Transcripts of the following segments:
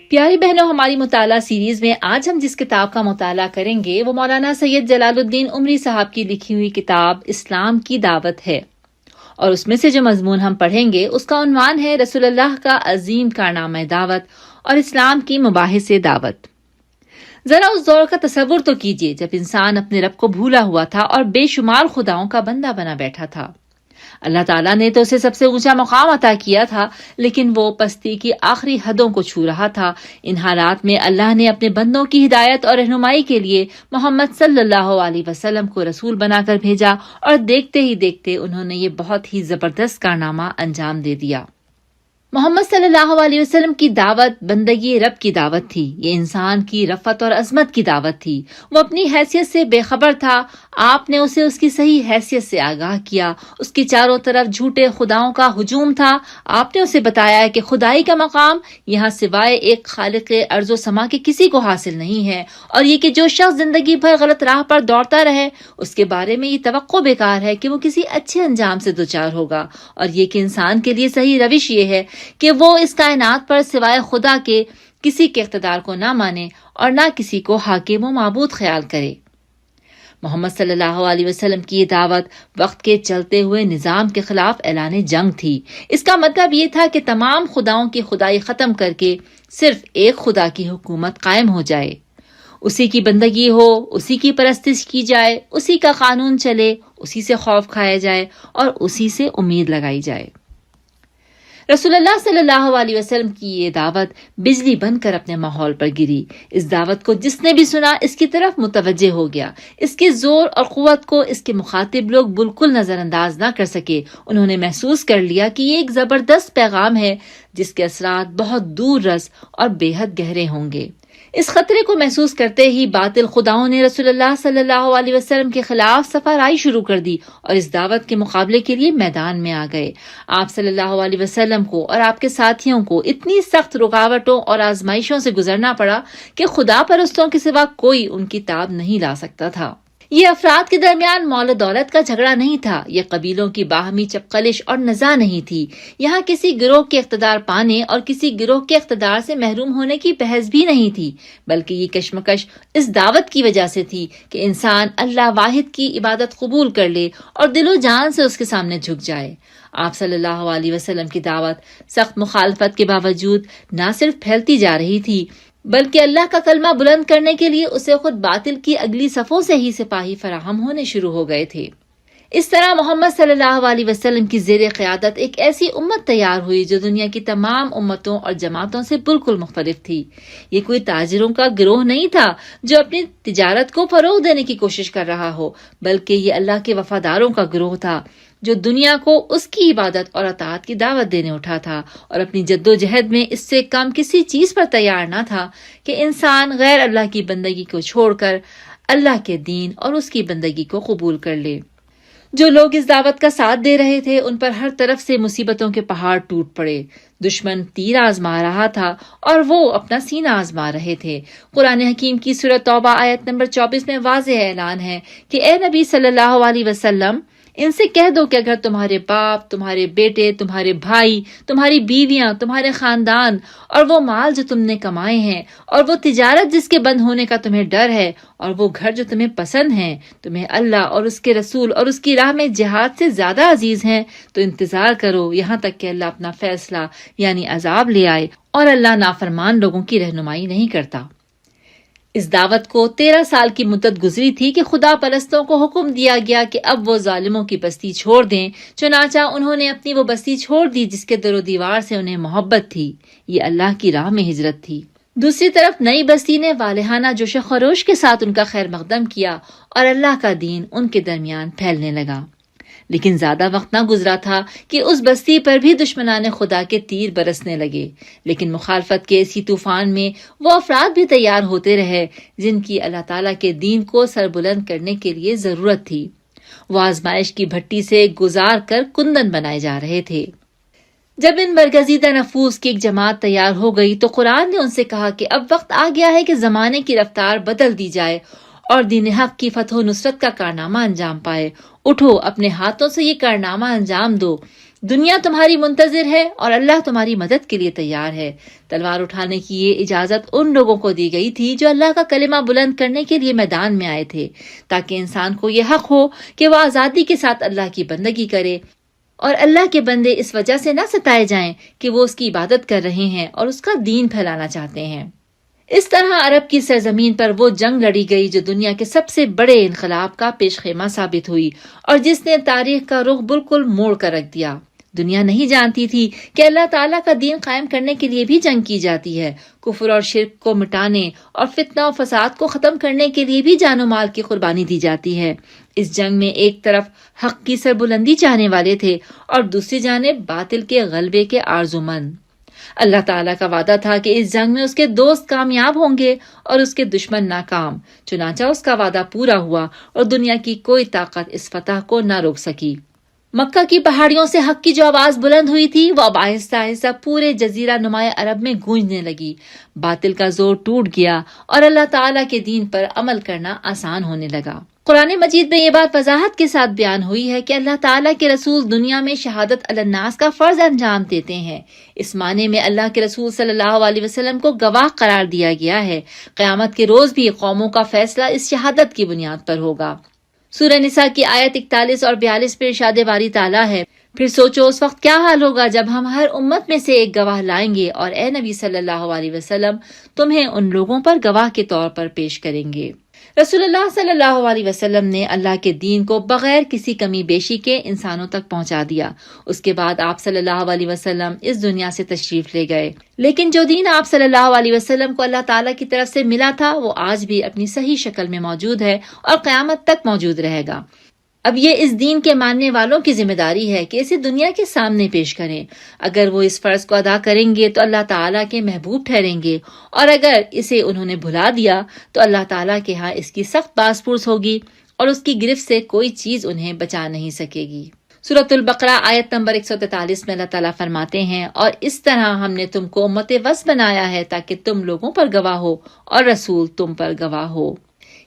پیاری بہنوں، ہماری مطالعہ سیریز میں آج ہم جس کتاب کا مطالعہ کریں گے وہ مولانا سید جلال الدین عمری صاحب کی لکھی ہوئی کتاب اسلام کی دعوت ہے، اور اس میں سے جو مضمون ہم پڑھیں گے اس کا عنوان ہے رسول اللہ کا عظیم کارنامہ دعوت اور اسلام کی مباحث دعوت۔ ذرا اس دور کا تصور تو کیجئے جب انسان اپنے رب کو بھولا ہوا تھا اور بے شمار خداؤں کا بندہ بنا بیٹھا تھا۔ اللہ تعالیٰ نے تو اسے سب سے اونچا مقام عطا کیا تھا، لیکن وہ پستی کی آخری حدوں کو چھو رہا تھا۔ ان حالات میں اللہ نے اپنے بندوں کی ہدایت اور رہنمائی کے لیے محمد صلی اللہ علیہ وسلم کو رسول بنا کر بھیجا، اور دیکھتے ہی دیکھتے انہوں نے یہ بہت ہی زبردست کارنامہ انجام دے دیا۔ محمد صلی اللہ علیہ وسلم کی دعوت بندگی رب کی دعوت تھی، یہ انسان کی رفعت اور عظمت کی دعوت تھی۔ وہ اپنی حیثیت سے بے خبر تھا، آپ نے اسے اس کی صحیح حیثیت سے آگاہ کیا۔ اس کے چاروں طرف جھوٹے خداؤں کا ہجوم تھا، آپ نے اسے بتایا کہ خدائی کا مقام یہاں سوائے ایک خالق ارض و سما کے کسی کو حاصل نہیں ہے، اور یہ کہ جو شخص زندگی بھر غلط راہ پر دوڑتا رہے اس کے بارے میں یہ توقع بیکار ہے کہ وہ کسی اچھے انجام سے دوچار ہوگا، اور یہ کہ انسان کے لیے صحیح روش یہ ہے کہ وہ اس کائنات پر سوائے خدا کے کسی کے اقتدار کو نہ مانے اور نہ کسی کو حاکم و معبود خیال کرے۔ محمد صلی اللہ علیہ وسلم کی یہ دعوت وقت کے چلتے ہوئے نظام کے خلاف اعلان جنگ تھی۔ اس کا مطلب یہ تھا کہ تمام خداؤں کی خدائی ختم کر کے صرف ایک خدا کی حکومت قائم ہو جائے، اسی کی بندگی ہو، اسی کی پرستش کی جائے، اسی کا قانون چلے، اسی سے خوف کھایا جائے اور اسی سے امید لگائی جائے۔ رسول اللہ صلی اللہ علیہ وسلم کی یہ دعوت بجلی بن کر اپنے ماحول پر گری۔ اس دعوت کو جس نے بھی سنا اس کی طرف متوجہ ہو گیا۔ اس کے زور اور قوت کو اس کے مخاطب لوگ بالکل نظر انداز نہ کر سکے۔ انہوں نے محسوس کر لیا کہ یہ ایک زبردست پیغام ہے جس کے اثرات بہت دور رس اور بے حد گہرے ہوں گے۔ اس خطرے کو محسوس کرتے ہی باطل خداؤں نے رسول اللہ صلی اللہ علیہ وسلم کے خلاف صف آرائی شروع کر دی اور اس دعوت کے مقابلے کے لیے میدان میں آ گئے۔ آپ صلی اللہ علیہ وسلم کو اور آپ کے ساتھیوں کو اتنی سخت رکاوٹوں اور آزمائشوں سے گزرنا پڑا کہ خدا پرستوں کے سوا کوئی ان کی تاب نہیں لا سکتا تھا۔ یہ افراد کے درمیان مال و دولت کا جھگڑا نہیں تھا، یہ قبیلوں کی باہمی چپقلش اور نزاع نہیں تھی، یہاں کسی گروہ کے اقتدار پانے اور کسی گروہ کے اقتدار سے محروم ہونے کی بحث بھی نہیں تھی، بلکہ یہ کشمکش اس دعوت کی وجہ سے تھی کہ انسان اللہ واحد کی عبادت قبول کر لے اور دل و جان سے اس کے سامنے جھک جائے۔ آپ صلی اللہ علیہ وسلم کی دعوت سخت مخالفت کے باوجود نہ صرف پھیلتی جا رہی تھی، بلکہ اللہ کا کلمہ بلند کرنے کے لیے اسے خود باطل کی اگلی صفوں سے ہی سپاہی فراہم ہونے شروع ہو گئے تھے۔ اس طرح محمد صلی اللہ علیہ وسلم کی زیر قیادت ایک ایسی امت تیار ہوئی جو دنیا کی تمام امتوں اور جماعتوں سے بالکل مختلف تھی۔ یہ کوئی تاجروں کا گروہ نہیں تھا جو اپنی تجارت کو فروغ دینے کی کوشش کر رہا ہو، بلکہ یہ اللہ کے وفاداروں کا گروہ تھا جو دنیا کو اس کی عبادت اور اطاعت کی دعوت دینے اٹھا تھا، اور اپنی جد و جہد میں اس سے کم کسی چیز پر تیار نہ تھا کہ انسان غیر اللہ کی بندگی کو چھوڑ کر اللہ کے دین اور اس کی بندگی کو قبول کر لے۔ جو لوگ اس دعوت کا ساتھ دے رہے تھے ان پر ہر طرف سے مصیبتوں کے پہاڑ ٹوٹ پڑے۔ دشمن تیر آزما رہا تھا اور وہ اپنا سینہ آزما رہے تھے۔ قرآن حکیم کی سورۃ توبہ آیت نمبر 24 میں واضح اعلان ہے کہ اے نبی صلی اللہ علیہ وسلم، ان سے کہہ دو کہ اگر تمہارے باپ، تمہارے بیٹے، تمہارے بھائی، تمہاری بیویاں، تمہارے خاندان اور وہ مال جو تم نے کمائے ہیں اور وہ تجارت جس کے بند ہونے کا تمہیں ڈر ہے اور وہ گھر جو تمہیں پسند ہیں تمہیں اللہ اور اس کے رسول اور اس کی راہ میں جہاد سے زیادہ عزیز ہیں، تو انتظار کرو یہاں تک کہ اللہ اپنا فیصلہ یعنی عذاب لے آئے، اور اللہ نافرمان لوگوں کی رہنمائی نہیں کرتا۔ اس دعوت کو 13 سال کی مدت گزری تھی کہ خدا پرستوں کو حکم دیا گیا کہ اب وہ ظالموں کی بستی چھوڑ دیں، چنانچہ انہوں نے اپنی وہ بستی چھوڑ دی جس کے در و دیوار سے انہیں محبت تھی۔ یہ اللہ کی راہ میں ہجرت تھی۔ دوسری طرف نئی بستی نے والہانہ جوش و خروش کے ساتھ ان کا خیر مقدم کیا اور اللہ کا دین ان کے درمیان پھیلنے لگا۔ لیکن زیادہ وقت نہ گزرا تھا کہ اس بستی پر بھی دشمنان خدا کے تیر برسنے لگے، لیکن مخالفت کے اسی طوفان میں وہ افراد بھی تیار ہوتے رہے جن کی اللہ تعالیٰ کے دین کو سربلند کرنے کے لیے ضرورت تھی۔ وہ آزمائش کی بھٹی سے گزار کر کندن بنائے جا رہے تھے۔ جب ان برگزیدہ نفوس کی ایک جماعت تیار ہو گئی تو قرآن نے ان سے کہا کہ اب وقت آ گیا ہے کہ زمانے کی رفتار بدل دی جائے اور دین حق کی فتح و نصرت کا کارنامہ انجام پائے۔ اٹھو، اپنے ہاتھوں سے یہ کارنامہ انجام دو۔ دنیا تمہاری منتظر ہے اور اللہ تمہاری مدد کے لیے تیار ہے۔ تلوار اٹھانے کی یہ اجازت ان لوگوں کو دی گئی تھی جو اللہ کا کلمہ بلند کرنے کے لیے میدان میں آئے تھے، تاکہ انسان کو یہ حق ہو کہ وہ آزادی کے ساتھ اللہ کی بندگی کرے، اور اللہ کے بندے اس وجہ سے نہ ستائے جائیں کہ وہ اس کی عبادت کر رہے ہیں اور اس کا دین پھیلانا چاہتے ہیں۔ اس طرح عرب کی سرزمین پر وہ جنگ لڑی گئی جو دنیا کے سب سے بڑے انقلاب کا پیش خیمہ ثابت ہوئی اور جس نے تاریخ کا رخ بالکل موڑ کر رکھ دیا۔ دنیا نہیں جانتی تھی کہ اللہ تعالیٰ کا دین قائم کرنے کے لیے بھی جنگ کی جاتی ہے، کفر اور شرک کو مٹانے اور فتنہ و فساد کو ختم کرنے کے لیے بھی جان و مال کی قربانی دی جاتی ہے۔ اس جنگ میں ایک طرف حق کی سربلندی چاہنے والے تھے اور دوسری جانب باطل کے غلبے کے آرزومند۔ اللہ تعالیٰ کا وعدہ تھا کہ اس جنگ میں اس کے دوست کامیاب ہوں گے اور اس کے دشمن ناکام، چنانچہ اس کا وعدہ پورا ہوا اور دنیا کی کوئی طاقت اس فتح کو نہ روک سکی۔ مکہ کی پہاڑیوں سے حق کی جو آواز بلند ہوئی تھی وہ اب آہستہ آہستہ پورے جزیرہ نمایاں عرب میں گونجنے لگی، باطل کا زور ٹوٹ گیا اور اللہ تعالیٰ کے دین پر عمل کرنا آسان ہونے لگا۔ قرآن مجید میں یہ بات وضاحت کے ساتھ بیان ہوئی ہے کہ اللہ تعالیٰ کے رسول دنیا میں شہادت علی الناس کا فرض انجام دیتے ہیں۔ اس معنی میں اللہ کے رسول صلی اللہ علیہ وسلم کو گواہ قرار دیا گیا ہے۔ قیامت کے روز بھی قوموں کا فیصلہ اس شہادت کی بنیاد پر ہوگا۔ سورہ نساء کی آیت 41 اور 42 پر ارشاد باری تعالیٰ ہے، پھر سوچو اس وقت کیا حال ہوگا جب ہم ہر امت میں سے ایک گواہ لائیں گے اور اے نبی صلی اللہ علیہ وسلم تمہیں ان لوگوں پر گواہ کے طور پر پیش کریں گے۔ رسول اللہ صلی اللہ علیہ وسلم نے اللہ کے دین کو بغیر کسی کمی بیشی کے انسانوں تک پہنچا دیا۔ اس کے بعد آپ صلی اللہ علیہ وسلم اس دنیا سے تشریف لے گئے، لیکن جو دین آپ صلی اللہ علیہ وسلم کو اللہ تعالیٰ کی طرف سے ملا تھا وہ آج بھی اپنی صحیح شکل میں موجود ہے اور قیامت تک موجود رہے گا۔ اب یہ اس دین کے ماننے والوں کی ذمہ داری ہے کہ اسے دنیا کے سامنے پیش کریں۔ اگر وہ اس فرض کو ادا کریں گے تو اللہ تعالیٰ کے محبوب ٹھہریں گے، اور اگر اسے انہوں نے بھلا دیا تو اللہ تعالیٰ کے ہاں اس کی سخت باز پرس ہوگی اور اس کی گرفت سے کوئی چیز انہیں بچا نہیں سکے گی۔ سورۃ البقرہ آیت نمبر 143 میں اللہ تعالیٰ فرماتے ہیں، اور اس طرح ہم نے تم کو امت وسط بنایا ہے تاکہ تم لوگوں پر گواہ ہو اور رسول تم پر گواہ ہو۔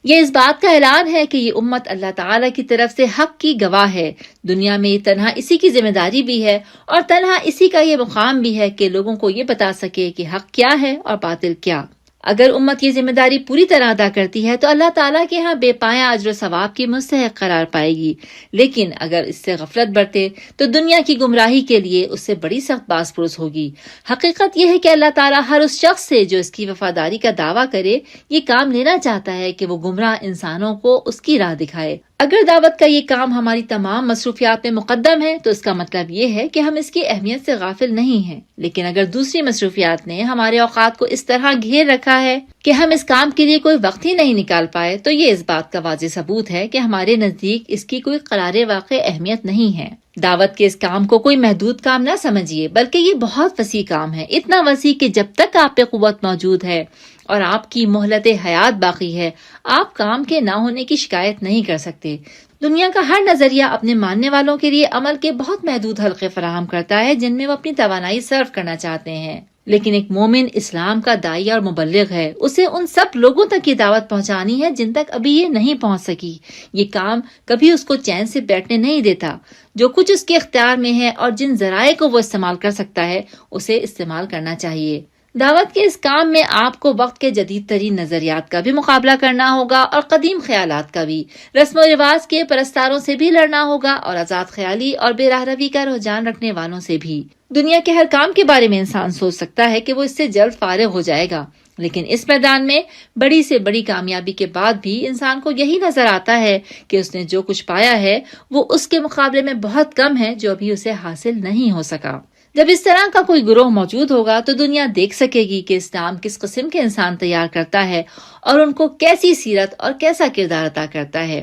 یہ اس بات کا اعلان ہے کہ یہ امت اللہ تعالیٰ کی طرف سے حق کی گواہ ہے۔ دنیا میں یہ تنہا اسی کی ذمہ داری بھی ہے اور تنہا اسی کا یہ مقام بھی ہے کہ لوگوں کو یہ بتا سکے کہ حق کیا ہے اور باطل کیا۔ اگر امت یہ ذمہ داری پوری طرح ادا کرتی ہے تو اللہ تعالیٰ کے ہاں بے پایا اجر و ثواب کی مستحق قرار پائے گی، لیکن اگر اس سے غفلت برتے تو دنیا کی گمراہی کے لیے اس سے بڑی سخت باز پرس ہوگی۔ حقیقت یہ ہے کہ اللہ تعالیٰ ہر اس شخص سے جو اس کی وفاداری کا دعویٰ کرے یہ کام لینا چاہتا ہے کہ وہ گمراہ انسانوں کو اس کی راہ دکھائے۔ اگر دعوت کا یہ کام ہماری تمام مصروفیات میں مقدم ہے تو اس کا مطلب یہ ہے کہ ہم اس کی اہمیت سے غافل نہیں ہیں، لیکن اگر دوسری مصروفیات نے ہمارے اوقات کو اس طرح گھیر رکھا ہے کہ ہم اس کام کے لیے کوئی وقت ہی نہیں نکال پائے تو یہ اس بات کا واضح ثبوت ہے کہ ہمارے نزدیک اس کی کوئی قرار واقع اہمیت نہیں ہے۔ دعوت کے اس کام کو کوئی محدود کام نہ سمجھیے، بلکہ یہ بہت وسیع کام ہے، اتنا وسیع کہ جب تک آپ پہ قوت موجود ہے اور آپ کی مہلت حیات باقی ہے آپ کام کے نہ ہونے کی شکایت نہیں کر سکتے۔ دنیا کا ہر نظریہ اپنے ماننے والوں کے لیے عمل کے بہت محدود حلقے فراہم کرتا ہے جن میں وہ اپنی توانائی صرف کرنا چاہتے ہیں، لیکن ایک مومن اسلام کا داعیہ اور مبلغ ہے، اسے ان سب لوگوں تک یہ دعوت پہنچانی ہے جن تک ابھی یہ نہیں پہنچ سکی۔ یہ کام کبھی اس کو چین سے بیٹھنے نہیں دیتا۔ جو کچھ اس کے اختیار میں ہے اور جن ذرائع کو وہ استعمال کر سکتا ہے اسے استعمال کرنا چاہیے۔ دعوت کے اس کام میں آپ کو وقت کے جدید ترین نظریات کا بھی مقابلہ کرنا ہوگا اور قدیم خیالات کا بھی، رسم و رواج کے پرستاروں سے بھی لڑنا ہوگا اور آزاد خیالی اور بے راہ روی کا رجحان رکھنے والوں سے بھی۔ دنیا کے ہر کام کے بارے میں انسان سوچ سکتا ہے کہ وہ اس سے جلد فارغ ہو جائے گا، لیکن اس میدان میں بڑی سے بڑی کامیابی کے بعد بھی انسان کو یہی نظر آتا ہے کہ اس نے جو کچھ پایا ہے وہ اس کے مقابلے میں بہت کم ہے جو ابھی اسے حاصل نہیں ہو سکا۔ جب اس طرح کا کوئی گروہ موجود ہوگا تو دنیا دیکھ سکے گی کہ اسلام کس قسم کے انسان تیار کرتا ہے اور ان کو کیسی سیرت اور کیسا کردار عطا کرتا ہے۔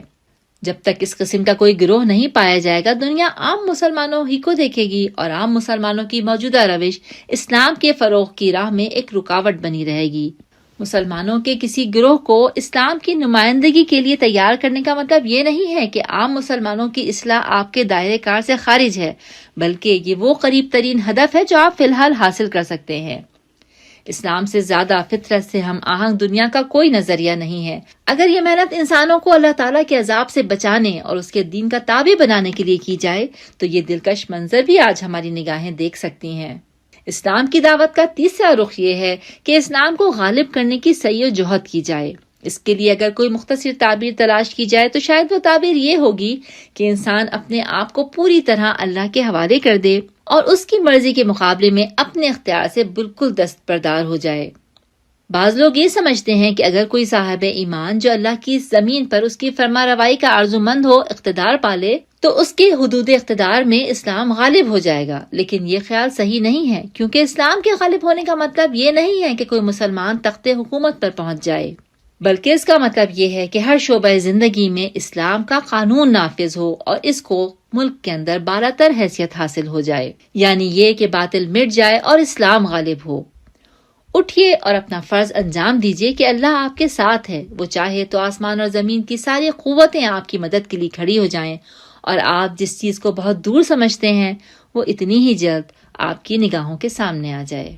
جب تک اس قسم کا کوئی گروہ نہیں پایا جائے گا دنیا عام مسلمانوں ہی کو دیکھے گی اور عام مسلمانوں کی موجودہ روش اسلام کے فروغ کی راہ میں ایک رکاوٹ بنی رہے گی۔ مسلمانوں کے کسی گروہ کو اسلام کی نمائندگی کے لیے تیار کرنے کا مطلب یہ نہیں ہے کہ عام مسلمانوں کی اصلاح آپ کے دائرے کار سے خارج ہے، بلکہ یہ وہ قریب ترین ہدف ہے جو آپ فی الحال حاصل کر سکتے ہیں۔ اسلام سے زیادہ فطرت سے ہم آہنگ دنیا کا کوئی نظریہ نہیں ہے۔ اگر یہ محنت انسانوں کو اللہ تعالیٰ کے عذاب سے بچانے اور اس کے دین کا تابع بنانے کے لیے کی جائے تو یہ دلکش منظر بھی آج ہماری نگاہیں دیکھ سکتی ہیں۔ اسلام کی دعوت کا تیسرا رخ یہ ہے کہ اسلام کو غالب کرنے کی سعی و جہد کی جائے۔ اس کے لیے اگر کوئی مختصر تعبیر تلاش کی جائے تو شاید وہ تعبیر یہ ہوگی کہ انسان اپنے آپ کو پوری طرح اللہ کے حوالے کر دے اور اس کی مرضی کے مقابلے میں اپنے اختیار سے بالکل دستبردار ہو جائے۔ بعض لوگ یہ سمجھتے ہیں کہ اگر کوئی صاحب ایمان جو اللہ کی زمین پر اس کی فرما روائی کا آرزومند ہو اقتدار پالے تو اس کے حدود اقتدار میں اسلام غالب ہو جائے گا، لیکن یہ خیال صحیح نہیں ہے، کیونکہ اسلام کے غالب ہونے کا مطلب یہ نہیں ہے کہ کوئی مسلمان تخت حکومت پر پہنچ جائے، بلکہ اس کا مطلب یہ ہے کہ ہر شعبہ زندگی میں اسلام کا قانون نافذ ہو اور اس کو ملک کے اندر بالاتر حیثیت حاصل ہو جائے، یعنی یہ کہ باطل مٹ جائے اور اسلام غالب ہو۔ اٹھیے اور اپنا فرض انجام دیجیے کہ اللہ آپ کے ساتھ ہے، وہ چاہے تو آسمان اور زمین کی ساری قوتیں آپ کی مدد کے لیے کھڑی ہو جائیں اور آپ جس چیز کو بہت دور سمجھتے ہیں وہ اتنی ہی جلد آپ کی نگاہوں کے سامنے آ جائے۔